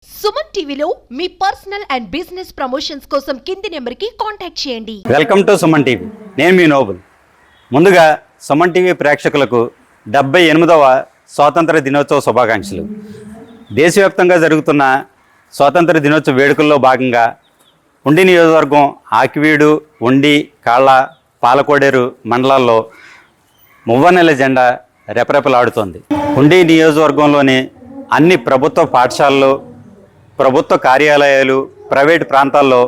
సుమన్ టీవీలో మీ personal and business promotions కోసం కింది నెంబర్కి కాంటాక్ట్ చేయండి. Welcome to Suman TV. నేను మీ నోబుల్. ముందుగా సుమన్ టీవీ ప్రేక్షకులకు 78వ స్వాతంత్ర దినోత్సవ శుభాకాంక్షలు. దేశవ్యాప్తంగా జరుగుతున్న స్వాతంత్ర దినోత్సవ వేడుకల్లో భాగంగా ఉండి నియోజకవర్గం ఆకివీడు, ఉండి, కాళ్ళ, పాలకోడేరు మండలాల్లో మువ్వన్నెల జెండా రెపరెపలాడుతోంది. ఉండి నియోజకవర్గంలోని అన్ని ప్రభుత్వ పాఠశాలలు, ప్రభుత్వ కార్యాలయాలు, ప్రైవేటు ప్రాంతాల్లో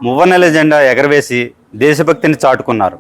మువ్వన్నెల జెండా ఎగరవేసి దేశభక్తిని చాటుకున్నారు.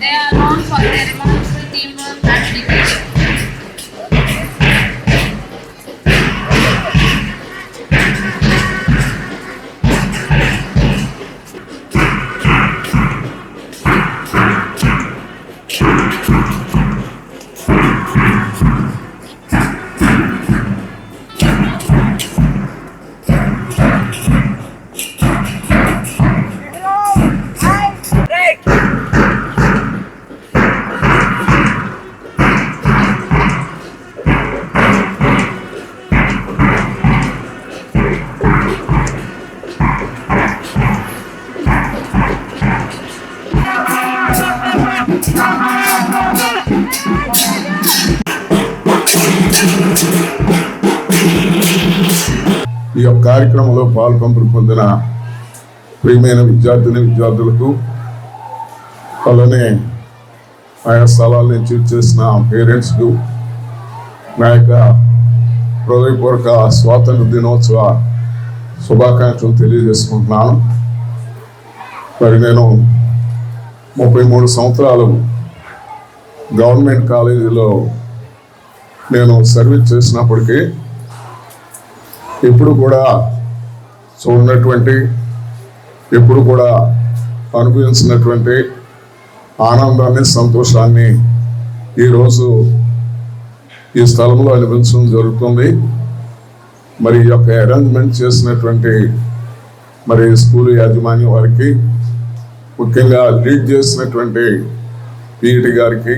They are known for their remarkable teamwork and dedication. ఈ యొక్క కార్యక్రమంలో పాల్పంపులు పొందిన ప్రియమైన విద్యార్థులకు, అలానే ఆయా స్థలాల నుంచి చేసిన పేరెంట్స్కు నా యొక్క హృదయపూర్వక స్వాతంత్ర దినోత్సవ శుభాకాంక్షలు తెలియజేసుకుంటున్నాను. మరి నేను 33 సంవత్సరాలు గవర్నమెంట్ కాలేజీలో నేను సర్వీస్ చేసినప్పటికీ ఎప్పుడు కూడా చూడనటువంటి, ఎప్పుడు కూడా అనుభవించినటువంటి ఆనందాన్ని, సంతోషాన్ని ఈరోజు ఈ స్థలంలో అనిపించడం జరుగుతుంది. మరి ఈ యొక్క అరేంజ్మెంట్ చేసినటువంటి మరి స్కూల్ యాజమాన్యం వారికి, ముఖ్యంగా లీడ్ చేసినటువంటి పీఈటీ గారికి,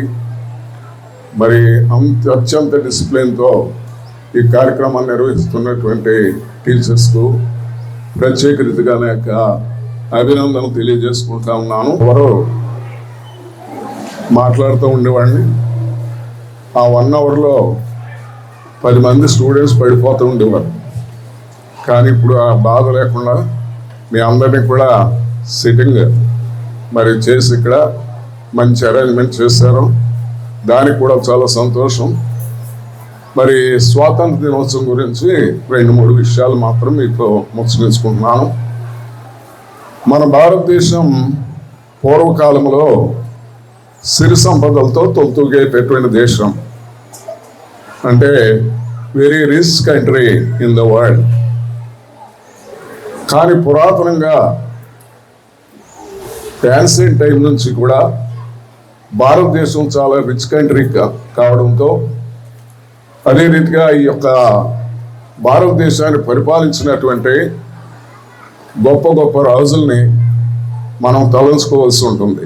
మరి అత్యంత డిసిప్లిన్తో ఈ కార్యక్రమాన్ని నిర్వహిస్తున్నటువంటి టీచర్స్కు ప్రత్యేక రీతిగా నా యొక్క అభినందనలు తెలియజేసుకుంటా ఉన్నాను. ఎవరో మాట్లాడుతూ ఉండేవాడిని. ఆ 1 అవర్లో 10 మంది స్టూడెంట్స్ పడిపోతూ ఉండేవారు. కానీ ఇప్పుడు ఆ బాధ లేకుండా మీ అందరినీ కూడా సిట్టింగ్ మరి చేసి ఇక్కడ మంచి అరేంజ్మెంట్ చేశారు. దానికి కూడా చాలా సంతోషం. మరి స్వాతంత్ర దినోత్సవం గురించి 2-3 విషయాలు మాత్రం మీతో ముచ్చరించుకుంటున్నాను. మన భారతదేశం పూర్వకాలంలో సిరి సంపదలతో తొలతూగేటటువంటి దేశం. అంటే very rich country in the world. కానీ పురాతనంగా యాన్సియంట్ టైం నుంచి కూడా భారతదేశం చాలా రిచ్ కంట్రీ కావడంతో అదే రీతిగా ఈ యొక్క భారతదేశాన్ని పరిపాలించినటువంటి గొప్ప గొప్ప రాజుల్ని మనం తలంచుకోవాల్సి ఉంటుంది.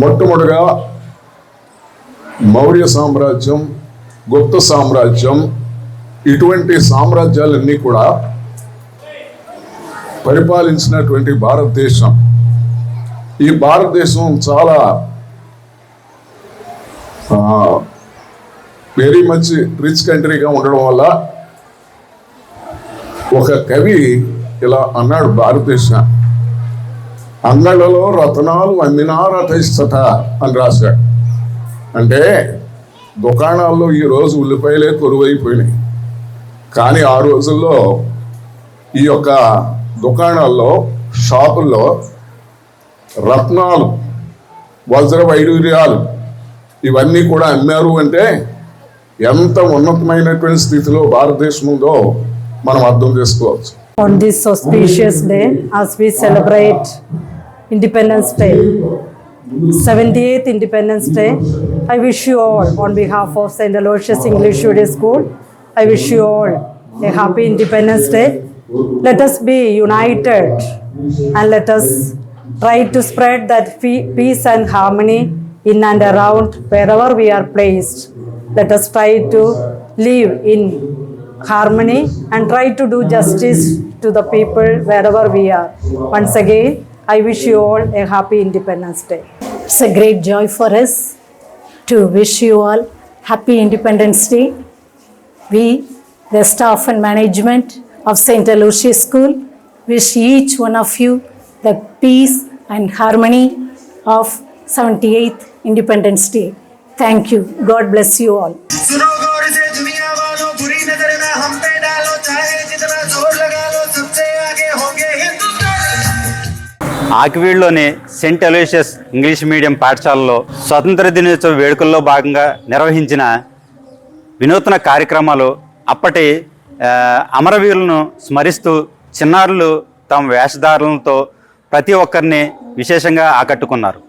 మొట్టమొదటిగా మౌర్య సామ్రాజ్యం, గుప్త సామ్రాజ్యం, ఇటువంటి సామ్రాజ్యాలన్నీ కూడా పరిపాలించినటువంటి భారతదేశం. ఈ భారతదేశం చాలా వెరీ మంచి రిచ్ కంట్రీగా ఉండడం వల్ల ఒక కవి ఇలా అన్నాడు, భారతదేశం అంగళ్ళలో రతనాలు అమ్మినారటైస్తట అని రాశాడు. అంటే దుకాణాల్లో ఈరోజు ఉల్లిపాయలే కొరువైపోయినాయి, కానీ ఆ రోజుల్లో ఈ యొక్క దుకాణాల్లో, షాపుల్లో రత్నాలు, వజ్ర వైడూర్యాలు ఇవన్నీ కూడా అమ్మారు. అంటే ఎంత ఉన్నతమైనటువంటి స్థితిలో భారతదేశం ఉందో మనం అర్థం చేసుకోవచ్చు. On this auspicious day, as we celebrate Independence Day, 78th Independence Day, I wish you all, on behalf of St. Aloysius English Medium School, I wish you all a happy Independence Day. Let us be united and let us try to spread that peace and harmony in and around wherever we are placed. Let us try to live in harmony and try to do justice to the people wherever we are. Once again, I wish you all a happy Independence Day. It's a great joy for us to wish you all happy Independence Day. We, the staff and management of St. Aloysius School, wish each one of you the peace and harmony of 78th Independence Day. Thank you. God bless you all. सुनो गौर से दुनिया वालों, बुरी नजर ना हम पे डालो, चाहे जितना जोर लगा लो, सबसे आगे होंगे हिंदुस्तान. ఆకివీడులోని సెయింట్ అలోయసియస్ ఇంగ్లీష్ మీడియం పాఠశాలలో స్వాతంత్ర దినోత్సవ వేడుకల్లో భాగంగా నిర్వహించిన వినూత్న కార్యక్రమాలు అప్పటి అమరవీరులను స్మరిస్తూ చిన్నారులు తమ వేషధారణలతో ప్రతి ఒక్కరిని విశేషంగా ఆకట్టుకున్నారు.